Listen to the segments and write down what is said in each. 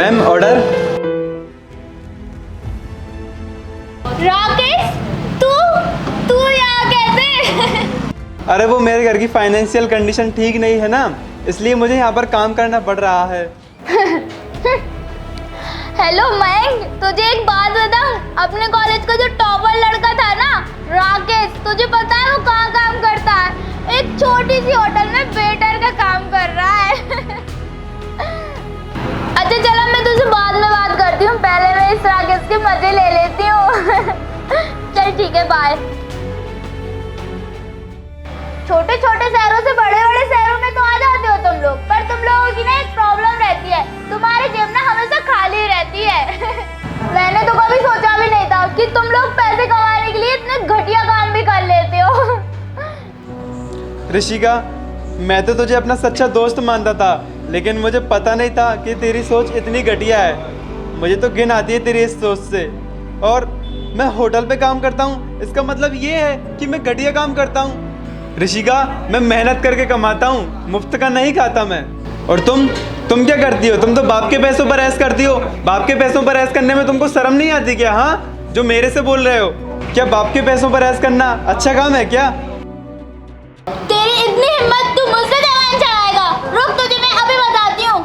Ma'am order. Rakesh, तू तू यहाँ कैसे? अरे वो मेरे घर की फाइनेंशियल कंडीशन ठीक नहीं है ना, इसलिए मुझे यहाँ पर काम करना पड़ रहा है। हेलो मयंक, तुझे एक बात बताऊं? अपने कॉलेज का जो टॉपर लड़का था ना राकेश, तुझे पता है वो कहाँ काम करता है? एक छोटी सी होटल में वेटर का काम कर रहा है। अच्छा चलो, मैं तुझसे बाद में बात करती हूँ, पहले मैं इस राकेश के मजे ले लेती हूँ। चल ठीक है, बाय। छोटे छोटे शहरों से बड़े बड़े शहरों में तो आ जाते हो तुम लोग, पर तुम लोगों की ना एक प्रॉब्लम रहती है, तुम्हारी जेब ना हमेशा खाली रहती है। मैंने तो कभी सोचा भी नहीं था कि तुम लोग पैसे कमाने के लिए इतने घटिया काम भी कर लेते हो। ऋषिका, मैं तो तुझे अपना सच्चा दोस्त मानता था, लेकिन मुझे पता नहीं था कि तेरी सोच इतनी घटिया है। मुझे तो घिन आती है तेरी इस सोच से। और मैं होटल पे काम करता हूँ, इसका मतलब ये है कि मैं घटिया काम करता हूँ? ऋषिका, मैं मेहनत करके कमाता हूँ, मुफ्त का नहीं खाता मैं। और तुम क्या करती हो? तुम तो बाप के पैसों पर ऐश करती हो। बाप के पैसों पर ऐश करने में तुमको शर्म नहीं आती क्या? हाँ, जो मेरे से बोल रहे हो, क्या बाप के पैसों पर ऐश करना अच्छा काम है क्या? तेरी इतनी हिम्मत, तू मुझसे जवान चढ़ाएगा? रुक, तुझे मैं अभी बताती हूँ।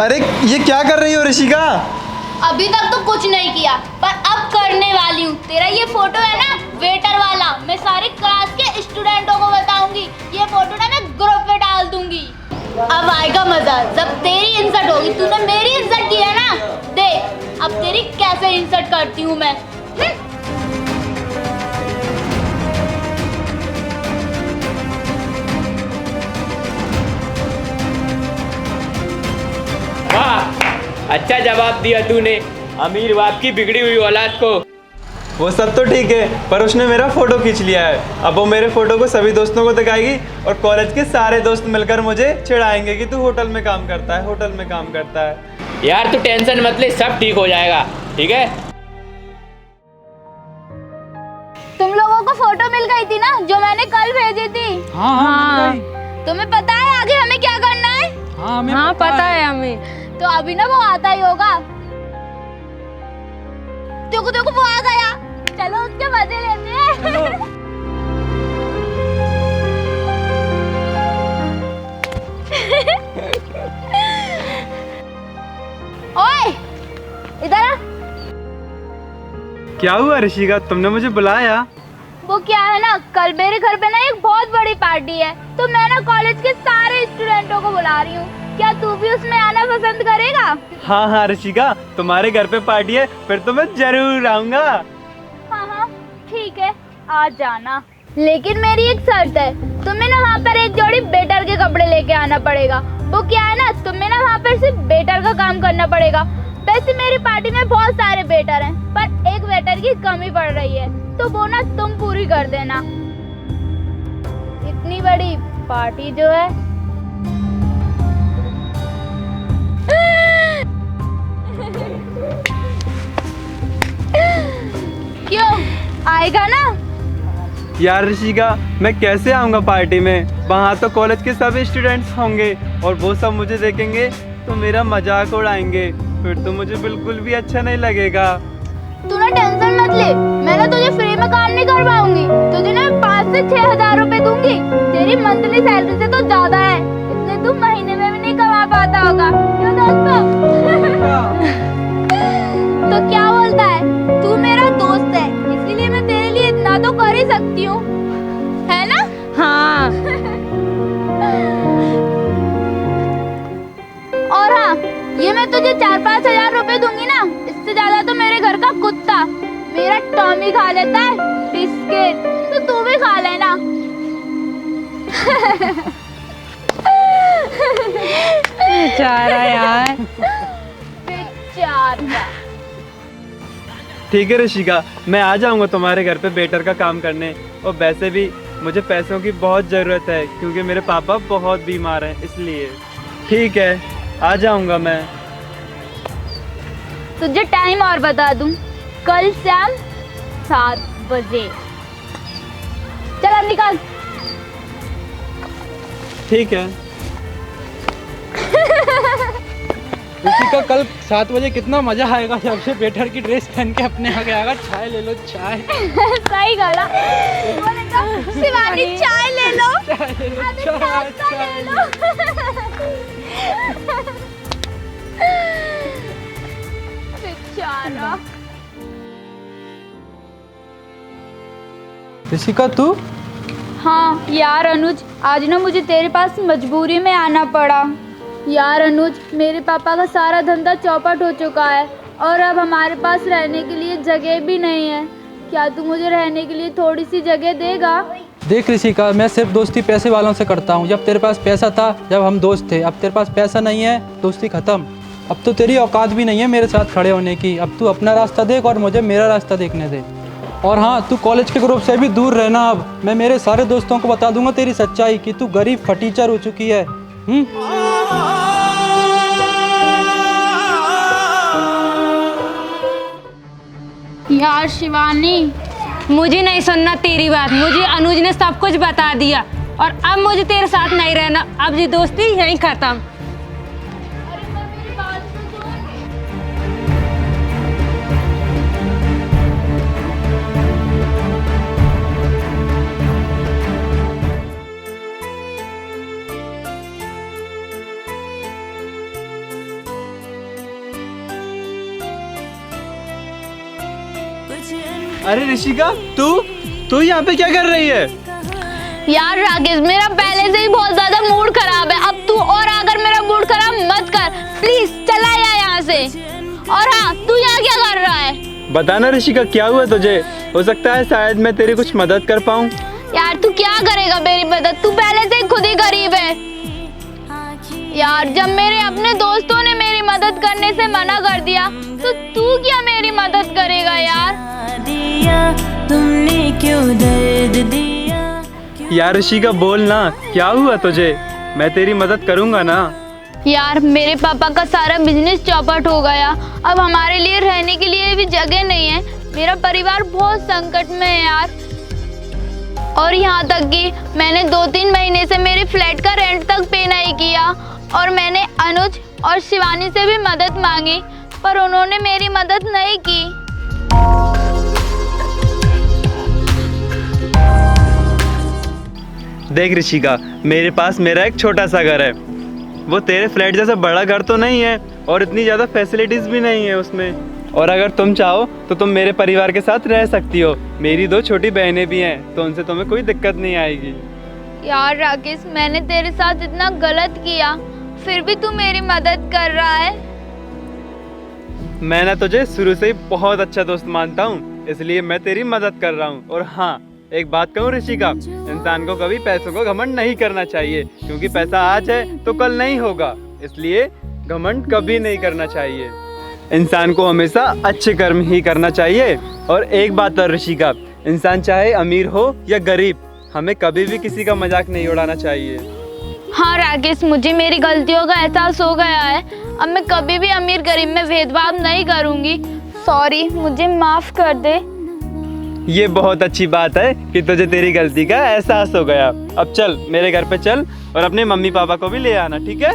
अरे ये क्या कर रही हो ऋषिका? अभी तक तो कुछ नहीं किया, पर अब करने वाली हूँ। तेरा ये फोटो है ना वेटर वाला, मैं सारी क्लास के स्टूडेंटों को बताऊंगी। ये फोटो ना मैं ग्रुप पे डाल दूंगी। अब आएगा मजा, जब तेरी इंसल्ट होगी। तूने मेरी इंसल्ट की है ना, देख अब तेरी कैसे इंसल्ट करती हूँ मैं। वाह, अच्छा जवाब दिया तूने अमीर बाप की बिगड़ी हुई औलाद को। वो सब तो ठीक है, पर उसने मेरा फोटो खींच लिया है। अब वो मेरे फोटो को सभी दोस्तों को दिखाएगी और कॉलेज के सारे दोस्त मिलकर मुझे चिढ़ाएंगे कि तू होटल में काम करता है, होटल में काम करता है। यार तू टेंशन मत ले, सब ठीक हो जाएगा, ठीक है? तुम लोगों को फोटो मिल गई थी ना जो मैंने कल भेजी थी? हाँ। तुम्हें पता है आगे हमें क्या करना है? हाँ, पता है हमें। तो अभी ना वो आता ही होगा। देखो वो आ गया, चलो उसके मजे लेते हैं। ओए इधर आ। क्या हुआ ऋषिका, तुमने मुझे बुलाया? वो क्या है ना, कल मेरे घर पे ना एक बहुत बड़ी पार्टी है, तो मैं ना कॉलेज के सारे स्टूडेंटों को बुला रही हूँ। क्या तू भी उसमें आना पसंद करेगा? हाँ ऋषिका, तुम्हारे घर पे पार्टी है, फिर तो मैं जरूर आऊंगा। हाँ ठीक है, आ जाना। लेकिन मेरी एक शर्त है, तुम्हें ना वहाँ पर एक जोड़ी वेटर के कपड़े लेके आना पड़ेगा। वो क्या है ना, तुम्हें ना वहाँ पर सिर्फ वेटर का काम करना पड़ेगा। वैसे मेरी पार्टी में बहुत सारे वेटर हैं, पर एक वेटर की कमी पड़ रही है, तो वो ना तुम पूरी कर देना। इतनी बड़ी पार्टी जो है। क्यों, आएगा ना? यार ऋषिका, मैं कैसे आऊंगा पार्टी में? वहाँ तो कॉलेज के सभी स्टूडेंट्स होंगे और वो सब मुझे देखेंगे तो मेरा मजाक उड़ाएंगे, फिर तो मुझे बिल्कुल भी अच्छा नहीं लगेगा। तू ना टेंशन मत ले, मैं ना तुझे फ्री में काम नहीं करवाऊंगी। तुझे ना 5 से 6 हजार रुपए दूंगी। तेरी मंथली सैलरी से तो ज्यादा है, इतने तू महीने में भी नहीं कमा पाता होगा, क्यों दोस्तों? तो क्या बोलता है, तू मेरा दोस्त है, इसीलिए मैं तेरे लिए इतना तो कर ही सकती हूँ, है ना? हाँ। और हाँ, ये मैं तुझे 4-5 हजार रुपए दूंगी ना, इससे ज्यादा तो मेरे घर का कुत्ता मेरा टॉमी खा लेता है बिस्किट, तो तू भी खा लेना। बेचारा यार। बेचारा। ठीक है ऋषिका, मैं आ जाऊंगा तुम्हारे घर पे वेटर का काम करने। और वैसे भी मुझे पैसों की बहुत ज़रूरत है, क्योंकि मेरे पापा बहुत बीमार हैं, इसलिए। ठीक है, आ जाऊंगा मैं। तुझे टाइम और बता दूं, कल शाम 7 बजे। चल अब निकल। ठीक है। ऋषिका कल 7 बजे कितना मजा आएगा जब से वेटर की ड्रेस पहन के अपने आगे आएगा। चाय ले लो चाय। सही गला। बोलेगा शिवानी चाय ले लो। चाय ले लो अरे चाय नाश्ता चाय ले लो। बेचारा। ऋषिका तू? हाँ यार अनुज, आज ना मुझे तेरे पास मजबूरी में आना पड़ा। यार अनुज, मेरे पापा का सारा धंधा चौपट हो चुका है और अब हमारे पास रहने के लिए जगह भी नहीं है। क्या तू मुझे रहने के लिए थोड़ी सी जगह देगा? देख ऋषिका, मैं सिर्फ दोस्ती पैसे वालों से करता हूँ। जब तेरे पास पैसा था, जब हम दोस्त थे, अब तेरे पास पैसा नहीं है, दोस्ती खत्म। अब तो तेरी औकात भी नहीं है मेरे साथ खड़े होने की। अब तू अपना रास्ता देख और मुझे मेरा रास्ता देखने दे। और हाँ, तू कॉलेज के ग्रुप से भी दूर रहना। अब मैं मेरे सारे दोस्तों को बता दूंगा तेरी सच्चाई कि तू गरीब फटीचर हो चुकी है। यार शिवानी, मुझे नहीं सुनना तेरी बात। मुझे अनुज ने सब कुछ बता दिया और अब मुझे तेरे साथ नहीं रहना। अब ये दोस्ती यहीं खत्म। अरे ऋषिका, तू यहाँ पे क्या कर रही है? यार राकेश, मेरा पहले से ही बहुत ज्यादा मूड खराब है। अब तू और अगर मेरा मूड खराब मत कर, प्लीज चला जा यहाँ से। और हाँ, तू यहाँ क्या कर रहा है? बताना ऋषिका, क्या हुआ तुझे? हो सकता है शायद मैं तेरी कुछ मदद कर पाऊँ। यार तू क्या करेगा मेरी मदद? तू पहले से ही खुद ही गरीब है। यार जब मेरे अपने दोस्तों ने मेरी मदद करने से मना कर दिया तो तू क्या मेरी मदद करेगा यार? तुमने क्यों दर्द दिया? यार ऋषिका बोल ना, क्या हुआ तुझे? मैं तेरी मदद करूँगा ना। यार मेरे पापा का सारा बिजनेस चौपट हो गया। अब हमारे लिए रहने के लिए भी जगह नहीं है। मेरा परिवार बहुत संकट में है यार। और यहाँ तक कि मैंने 2-3 महीने से मेरे फ्लैट का रेंट तक पे नहीं किया। और मैंने अनुज और शिवानी से भी मदद मांगी, पर उन्होंने मेरी मदद नहीं की। देख ऋषिका, मेरे पास मेरा एक छोटा सा घर है। वो तेरे फ्लैट जैसा बड़ा घर तो नहीं है और इतनी ज़्यादा फैसिलिटीज़ भी नहीं है उसमें। और अगर तुम चाहो तो तुम मेरे परिवार के साथ रह सकती हो। मेरी 2 छोटी बहनें भी हैं, तो उनसे तुम्हें कोई दिक्कत नहीं आएगी। यार राकेश, मैंने तेरे साथ इतना गलत किया, फिर भी तू मेरी मदद कर रहा है। मैं ना तुझे शुरू से ही बहुत अच्छा दोस्त मानता हूँ, इसलिए मैं तेरी मदद कर रहा हूँ। और हाँ, एक बात कहूँ ऋषिका, इंसान को कभी पैसों को घमंड नहीं करना चाहिए, क्योंकि पैसा आज है तो कल नहीं होगा। इसलिए घमंड कभी नहीं करना चाहिए। इंसान को हमेशा अच्छे कर्म ही करना चाहिए। और एक बात और ऋषिका, इंसान चाहे अमीर हो या गरीब, हमें कभी भी किसी का मजाक नहीं उड़ाना चाहिए। हाँ राकेश, मुझे मेरी गलतियों का एहसास हो गया है। अब मैं कभी भी अमीर गरीब में भेदभाव नहीं करूँगी। सॉरी, मुझे माफ़ कर दे। ये बहुत अच्छी बात है कि तुझे तेरी गलती का एहसास हो गया। अब चल मेरे घर पे चल और अपने मम्मी पापा को भी ले आना, ठीक है?